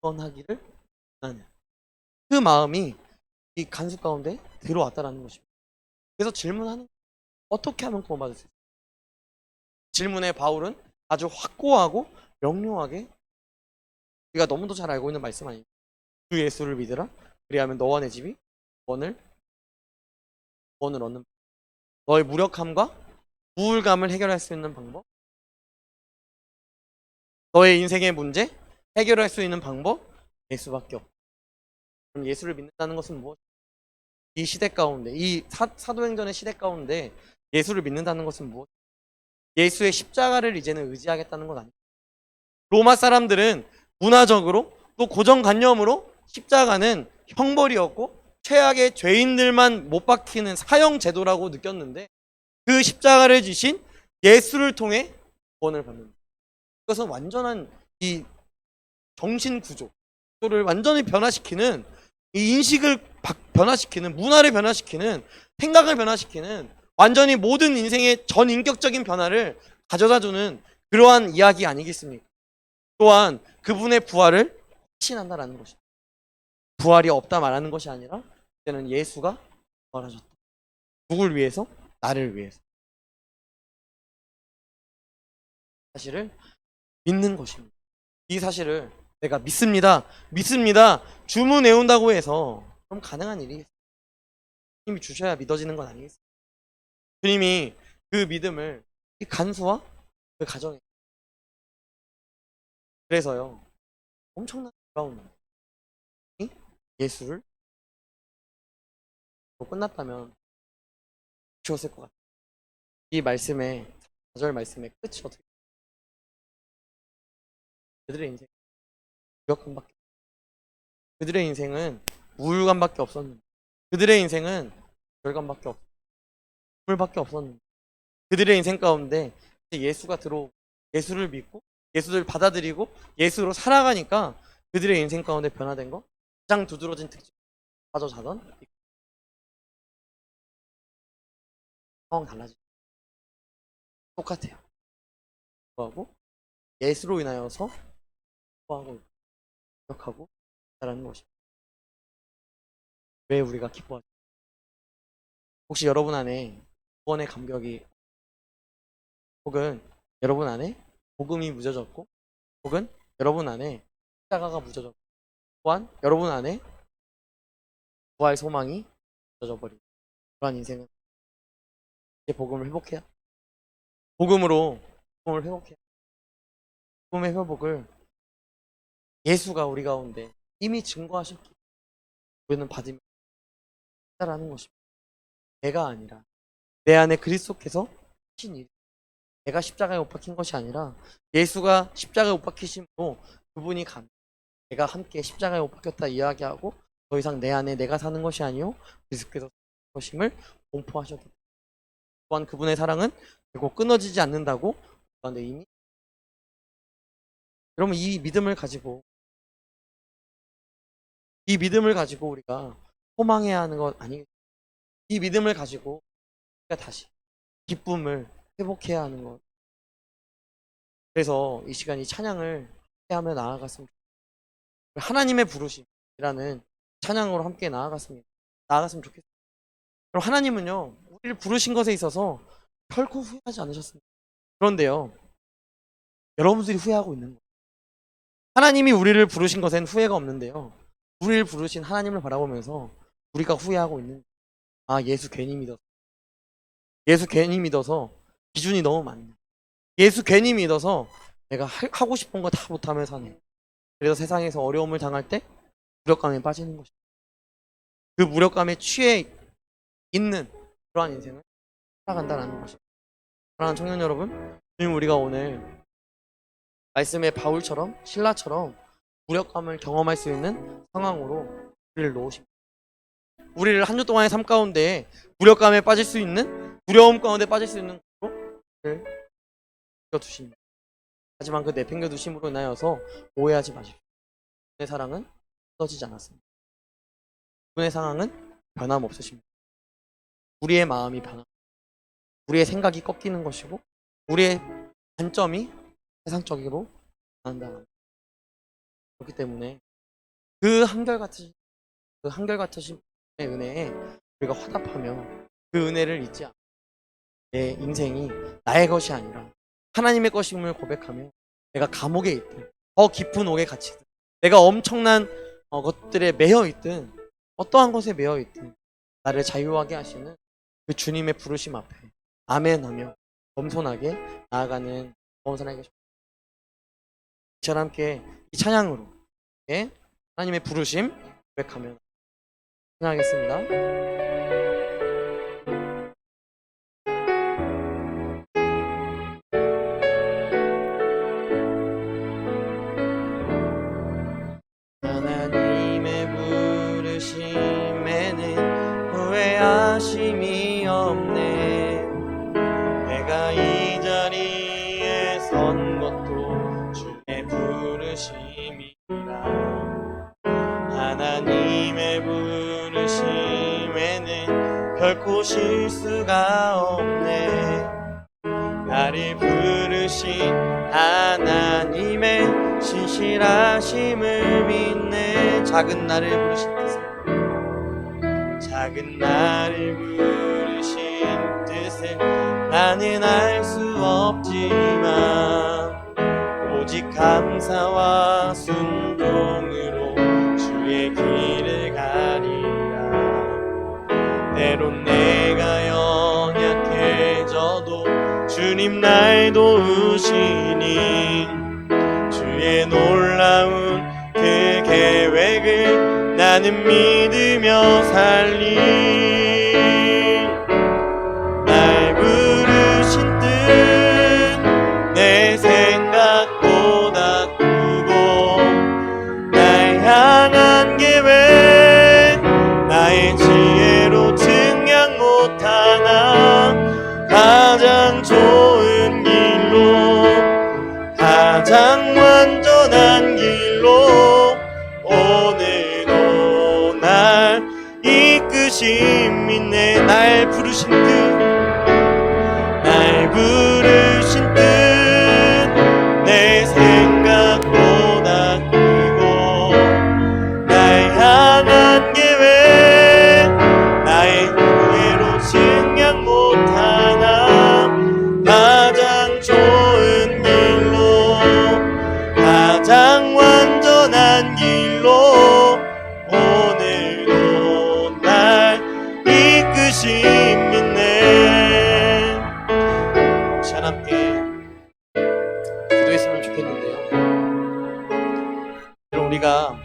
구원하기를 원하는 그 마음이 이 간수 가운데 들어왔다라는 것입니다. 그래서 질문하는, 어떻게 하면 구원받을 수 있을까? 질문에 바울은 아주 확고하고 명료하게, 우리가 너무도 잘 알고 있는 말씀 아닙니까? 주 예수를 믿으라. 그리하면 너와 내 집이 구원을 얻는, 너의 무력함과 우울감을 해결할 수 있는 방법, 너의 인생의 문제 해결할 수 있는 방법 예수밖에 없다. 그럼 예수를 믿는다는 것은 무엇? 이 시대 가운데, 이 사도행전의 시대 가운데 예수를 믿는다는 것은 무엇? 예수의 십자가를 이제는 의지하겠다는 건 아니에요. 로마 사람들은 문화적으로 또 고정관념으로 십자가는 형벌이었고 최악의 죄인들만 못 박히는 사형 제도라고 느꼈는데, 그 십자가를 지신 예수를 통해 구원을 받는 거예요. 이것은 완전한 이 정신 구조를 완전히 변화시키는, 이 인식을 변화시키는, 문화를 변화시키는, 생각을 변화시키는, 완전히 모든 인생의 전 인격적인 변화를 가져다주는 그러한 이야기 아니겠습니까? 또한 그분의 부활을 확신한다라는 것입니다. 부활이 없다 말하는 것이 아니라 이제는 예수가 부활하셨다. 누굴 위해서? 나를 위해서. 사실을 믿는 것입니다. 이 사실을 내가 믿습니다, 주문 외운다고 해서 그럼 가능한 일이겠어요? 주님이 주셔야 믿어지는 건 아니겠어요? 주님이 그 믿음을, 이 간수와 그 가정에, 그래서요 엄청난 놀라운 예수를 끝났다면 주었을 것 같아요. 이 말씀의 4절 말씀의 끝이 어떻게, 그들의 인생 무력감밖에, 그들의 인생은 우울감밖에 없었는데, 그들의 인생은 절감밖에 없, 물밖에 없었는데, 그들의 인생 가운데 예수가 들어오고 예수를 믿고 예수를 받아들이고 예수로 살아가니까 그들의 인생 가운데 변화된 거, 가장 두드러진 특징, 빠져 자던 상황 달라지죠. 똑같아요. 하고 예수로 인하여서 기뻐하고 기억하고 있다는 것입니다. 왜 우리가 기뻐하죠? 혹시 여러분 안에 구원의 감격이, 혹은 여러분 안에 복음이 묻어졌고, 혹은 여러분 안에 십자가가 묻어졌고, 또한 여러분 안에 부활 소망이 묻어져 버린 그러한 인생은 이제 복음을 회복해야, 복음으로 복음을 회복해야, 복음의 회복을 예수가 우리 가운데 이미 증거하셨기 때문에 우리는 받으면 된다라는 것입니다. 내가 아니라 내 안에 그리스도께서 하신 일, 내가 십자가에 못 박힌 것이 아니라 예수가 십자가에 못 박히심으로 그분이 내가 함께 십자가에 못 박혔다 이야기하고, 더 이상 내 안에 내가 사는 것이 아니요 그리스도께서 사는 것임을 공포하셨기 때문에, 또한 그분의 사랑은 결국 끊어지지 않는다고 그런데 이미, 여러분 이 믿음을 가지고 우리가 소망해야 하는 것 아니겠어요? 이 믿음을 가지고 우리가 다시 기쁨을 회복해야 하는 것. 그래서 이 시간 이 찬양을 하며 나아갔으면 좋겠어요. 하나님의 부르심이라는 찬양으로 함께 나아갔으면 좋겠어요. 그럼 하나님은요 우리를 부르신 것에 있어서 결코 후회하지 않으셨습니다. 그런데요 여러분들이 후회하고 있는 거예요. 하나님이 우리를 부르신 것엔 후회가 없는데요, 우리를 부르신 하나님을 바라보면서 우리가 후회하고 있는 거예요. 아, 예수 괜히 믿어서 기준이 너무 많네. 예수 괜히 믿어서 내가 하고 싶은 거 다 못하며 사네. 그래서 세상에서 어려움을 당할 때 무력감에 빠지는 것이죠. 그 무력감에 취해 있는 그러한 인생을 살아간다는 것이죠. 사랑하는 청년 여러분, 주님 우리가 오늘 말씀의 바울처럼 신라처럼 무력감을 경험할 수 있는 상황으로 우리를 놓으십니다. 우리를 한 주 동안의 삶 가운데 무력감에 빠질 수 있는, 두려움 가운데 빠질 수 있는 곳으로 내팽겨두십니다. 하지만 그 내팽겨두심으로 인하여서 오해하지 마십시오. 그분의 사랑은 떨어지지 않았습니다. 그분의 상황은 변함없으십니다. 우리의 마음이 우리의 생각이 꺾이는 것이고, 우리의 관점이 세상적으로 변한다. 그렇기 때문에 그 한결같으신 은혜에 우리가 화답하며 그 은혜를 잊지 않고 내 인생이 나의 것이 아니라 하나님의 것임을 고백하며, 내가 감옥에 있든 더 깊은 옥에 갇히든 내가 엄청난 것들에 매여 있든 어떠한 것에 매여 있든 나를 자유하게 하시는 그 주님의 부르심 앞에 아멘하며 겸손하게 나아가는 범선하게 시간 함께 이 찬양으로 하나님의 부르심 고백하며 찬양하겠습니다. 하나님의 부르심에는 후회하심이 없네. 내가 이 자리에 선 것도 주의 부르심이라. 하나님의 부르심에는 결코 실수가 없네. 나를 부르신 하나님의 신실하심을 믿네. 작은 나를 부르신 뜻에, 작은 나를 부르신 뜻을 나는 알 수 없지만 오직 감사와 순종으로 주의 길을 가리라. 때론 내가 연약해져도 주님 날 도우시니 주의 놀라운 그 계획을 나는 믿으며 살리. 날 부르신 뜻 내 생각보다 크고 날 향한 계획 나의 지혜로 측량 못하나 가장 좋은 길로 가장 완전한 길로 오늘도 날 이끄심 믿네. 날 부르신 뜻, 날 부르신 뜻 내 생각보다 크고 날 향한 계획 나의 후회로 측량 못하나 가장 좋은 길로 가장 완전한 길로 오늘도 날 이끄심 믿네. 시간 함께 기도했으면 좋겠는데요. 여러분, 우리가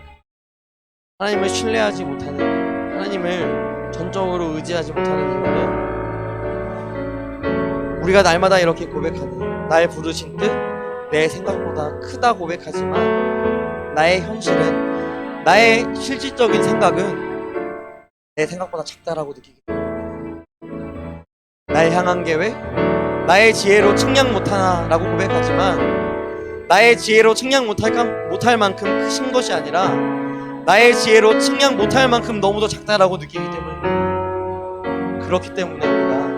하나님을 신뢰하지 못하는, 하나님을 전적으로 의지하지 못하는 이유는 우리가 날마다 이렇게 고백하는 날 부르신 뜻 내 생각보다 크다 고백하지만 나의 현실은, 나의 실질적인 생각은 내 생각보다 작다라고 느끼기 때문에 나의 향한 계획 나의 지혜로 측량 못하나라고 고백하지만 나의 지혜로 측량 못할 만큼 크신 것이 아니라 나의 지혜로 측량 못할 만큼 너무도 작다라고 느끼기 때문에, 그렇기 때문에 우리가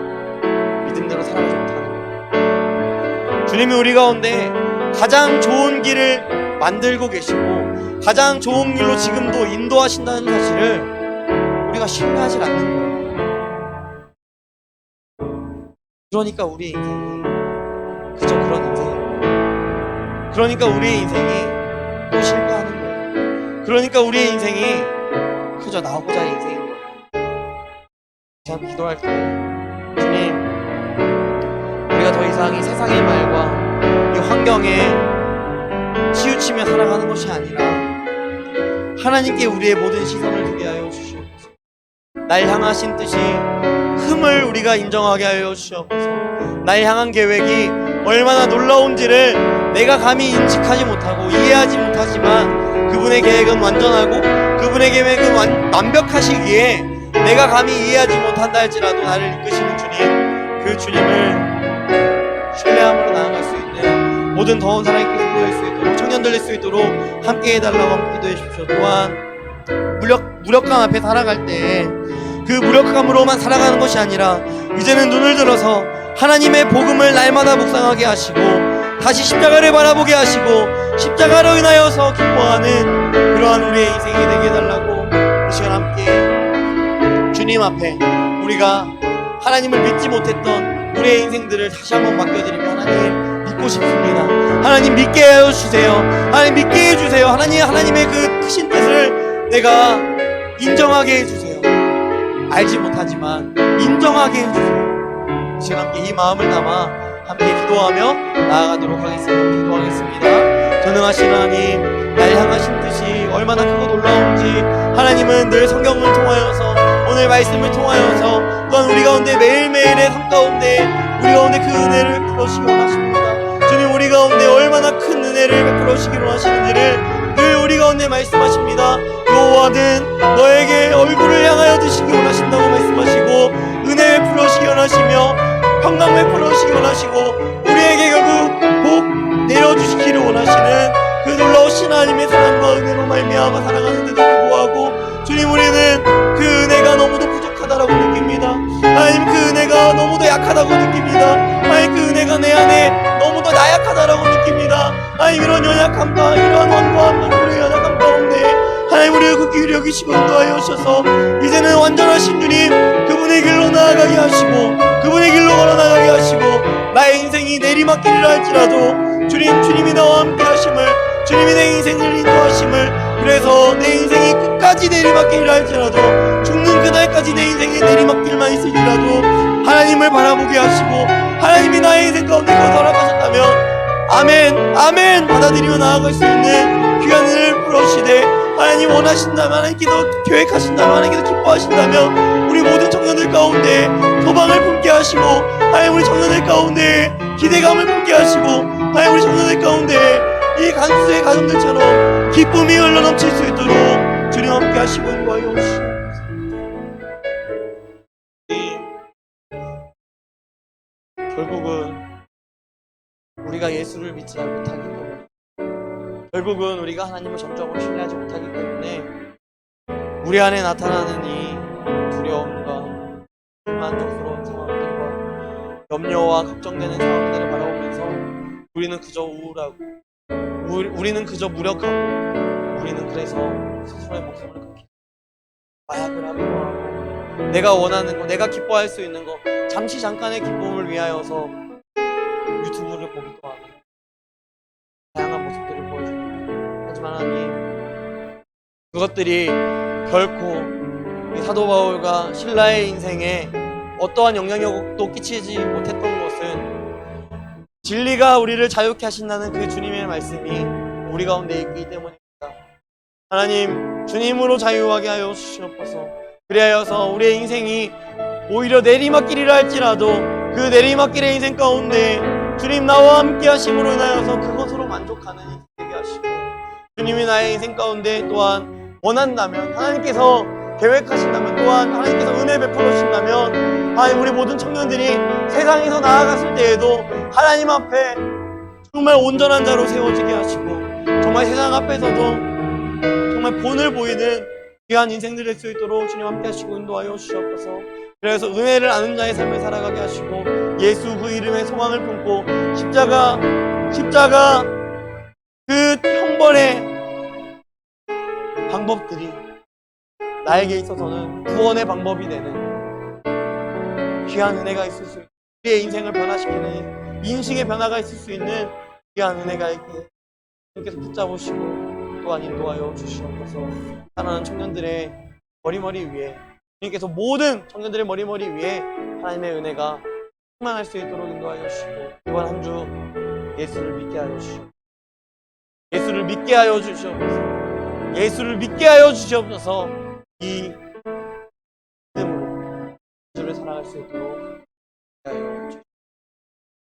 믿음대로 살아가지 못하는 거예요. 주님이 우리 가운데 가장 좋은 길을 만들고 계시고 가장 좋은 길로 지금도 인도하신다는 사실을 우리가 신뢰하지 않는 거예요. 그러니까 우리의 인생이 그저 그런 인생인 거예요. 그러니까 우리의 인생이 또 실패하는 거예요. 그러니까 우리의 인생이 그저 나오고자 하는 인생인 거예요. 참 기도할 때 주님, 우리가 더 이상 이 세상의 말과 이 환경에 치우치며 살아가는 것이 아니라 하나님께 우리의 모든 시선을 두게 하여 주시옵소서. 날 향하신 뜻이 흠을 우리가 인정하게 하여 주시옵소서. 날 향한 계획이 얼마나 놀라운지를 내가 감히 인식하지 못하고 이해하지 못하지만 그분의 계획은 완전하고 그분의 계획은 완벽하시기에 내가 감히 이해하지 못한다 할지라도 나를 이끄시는 주님, 그 주님을 신뢰함으로 나아갈 수 있는 모든 더운 사랑의 교회가 될 수 있도록, 청년들 될 수 있도록 함께 해달라고 기도해 주십시오. 또한 무력감 앞에 살아갈 때 그 무력감으로만 살아가는 것이 아니라 이제는 눈을 들어서 하나님의 복음을 날마다 묵상하게 하시고 다시 십자가를 바라보게 하시고 십자가로 인하여서 기뻐하는 그러한 우리의 인생이 되게 해달라고 이 시간 함께 주님 앞에 우리가 하나님을 믿지 못했던 우리의 인생들을 다시 한번 맡겨드리며 하나님 믿고 싶습니다. 하나님 믿게 해주세요. 하나님 믿게 해주세요. 하나님의 그 크신 뜻을 내가 인정하게 해주세요. 알지 못하지만 인정하게 해주세요. 지금 함께 이 마음을 담아 함께 기도하며 나아가도록 하겠습니다. 기도하겠습니다. 전능하신 하나님, 날 향하신 뜻이 얼마나 크고 놀라운지 하나님은 늘 성경을 통하여서, 오늘 말씀을 통하여서 또한 우리 가운데 매일매일의 삶 가운데 우리 가운데 그 은혜를 베풀어주시기 원하십니다. 주님, 우리 가운데 얼마나 큰 은혜를 베풀어주시기로 하시는지를 늘 우리 가운데 말씀하십니다. 여호와는 너에게 얼굴을 향하여 드시기 원하신다고 말씀하시고, 은혜 베풀어주시기 원하시며 평강 베풀어주시기 원하시고, 우리에게 결국 복 내려주시기를 원하시는 그 놀라우신 하나님의 사랑과 은혜로 말미암아 살아가는데도 불구하고 주님, 우리는 그 은혜가 너무도 부족하다라고 느낍니다. 하나님, 그 은혜가 너무도 약하다고 느낍니다. 하나님, 그 은혜가 내 안에 너무도 나약하다라고 느낍니다. 하나님, 이런 연약함과 이러한 완고함과 우리의 연약함 가운데 하나님, 우리를 극히 여기시고 인도하여 주셔서 이제는 완전하신 주님, 그분의 길로 나아가게 하시고 그분의 길로 걸어 나가게 하시고, 나의 인생이 내리막길이라 할지라도 주님이 나와 함께 하심을, 주님이 내 인생을 인도하심을, 그래서 내 인생이 끝까지 내리막길이라 할지라도, 죽는 그날까지 내 인생에 내리막길만 있을지라도 하나님을 바라보게 하시고, 하나님이 나의 인생 가운데 거절하셨다면 아멘 아멘 받아들이며 나아갈 수 있는 귀한 은혜를 풀어주시되, 하나님 원하신다면, 하나님께서 계획하신다면, 하나님께서 기뻐하신다면 우리 모든 청년들 가운데 소망을 품게 하시고, 하나님 우리 청년들 가운데 기대감을 품게 하시고, 하나님 우리 청년들 가운데 이 간수의 가정들처럼 기쁨이 흘러넘칠 수 있도록 주님 함께 하시고 인도하여 주시옵소서. 결국은 우리가 예수를 믿지 못하기 때문에, 결국은 우리가 하나님을 정적으로 신뢰하지 못하기 때문에 우리 안에 나타나는 이 두려움과 불만족스러운 상황들과 염려와 걱정되는 상황들을 바라보면서 우리는 그저 우울하고, 우리는 그저 무력하고, 우리는 그래서 스스로의 목숨을 끊기고 마약을 하기도 하고, 내가 원하는 거, 내가 기뻐할 수 있는 거, 잠시 잠깐의 기쁨을 위하여서 유튜브를 보기도 하고 다양한 모습들을 보여줍니다. 하지만 하나님, 그것들이 결코 이 사도 바울과 신라의 인생에 어떠한 영향력도 끼치지 못했던 것은 진리가 우리를 자유케 하신다는 그 주님의 말씀이 우리 가운데 있기 때문입니다. 하나님, 주님으로 자유하게 하여 주시옵소서. 그리하여서 우리의 인생이 오히려 내리막길이라 할지라도 그 내리막길의 인생 가운데 주님 나와 함께 하심으로 인하여서 그것으로 만족하는 인생 되게 하시고, 주님이 나의 인생 가운데 또한 원한다면, 하나님께서 계획하신다면, 또한 하나님께서 은혜 베풀어 주신다면, 하나님 우리 모든 청년들이 세상에서 나아갔을 때에도 하나님 앞에 정말 온전한 자로 세워지게 하시고, 정말 세상 앞에서도 정말 본을 보이는 귀한 인생들 될 수 있도록 주님 함께 하시고 인도하여 주시옵소서. 그래서 은혜를 아는 자의 삶을 살아가게 하시고, 예수 그 이름의 소망을 품고 십자가 그 형벌의 방법들이 나에게 있어서는 구원의 방법이 되는 귀한 은혜가 있을 수 있는, 우리의 인생을 변화시키는 인식의 변화가 있을 수 있는 귀한 은혜가 있게 주님께서 붙잡으시고 또한 인도하여 주시옵소서. 사랑하는 청년들의 머리머리 위에, 주님께서 모든 청년들의 머리머리 위에 하나님의 은혜가 충만할 수 있도록 인도하여 주시고, 이번 한 주 예수를 믿게 하여 주시옵소서. 예수를 믿게 하여 주시옵소서. 예수를 믿게 하여 주시옵소서. 이 믿음으로 주를 살아갈 수 있도록 하여 주시옵소서.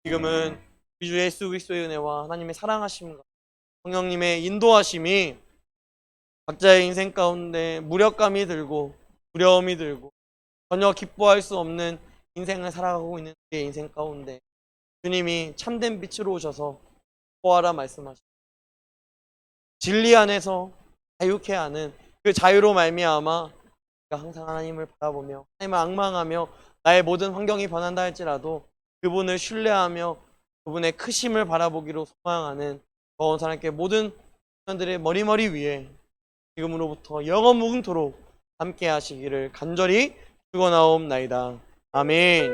지금은 우리 주 예수 그리스도의 은혜와 하나님의 사랑하심과 성령님의 인도하심이 각자의 인생 가운데 무력감이 들고 두려움이 들고 전혀 기뻐할 수 없는 인생을 살아가고 있는 우리의 인생 가운데 주님이 참된 빛으로 오셔서 보아라 말씀하시고, 진리 안에서 자유케 하는 그 자유로 말미암아 우리가 항상 하나님을 바라보며 하나님을 앙망하며 나의 모든 환경이 변한다 할지라도 그분을 신뢰하며 그분의 크심을 바라보기로 소망하는 거원 하나님께 모든 사람들의 머리머리 위에 지금으로부터 영원 무궁토록 함께 하시기를 간절히 축원하옵나이다. 아멘.